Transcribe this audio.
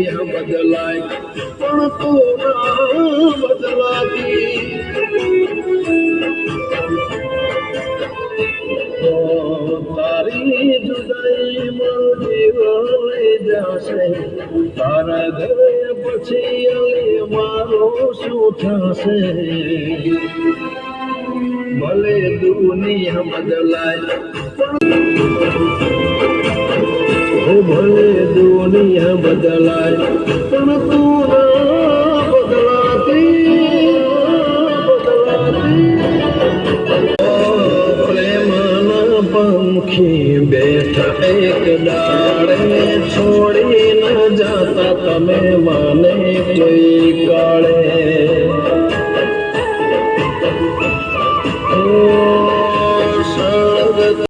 દુનિયા બદલાય પણ તું ના બદલાતી તારી જુદાઈ મારી જશે તારા ઘરે પછી મારો શું થશે ભલે દુનિયા બદલાય ભલે દુનિયા બદલાય પણ તું ના બદલાતી પ્રેમના પંખી બેઠા એક ડાળે છોડી ન જાતા તમે મને કોઈ કાળે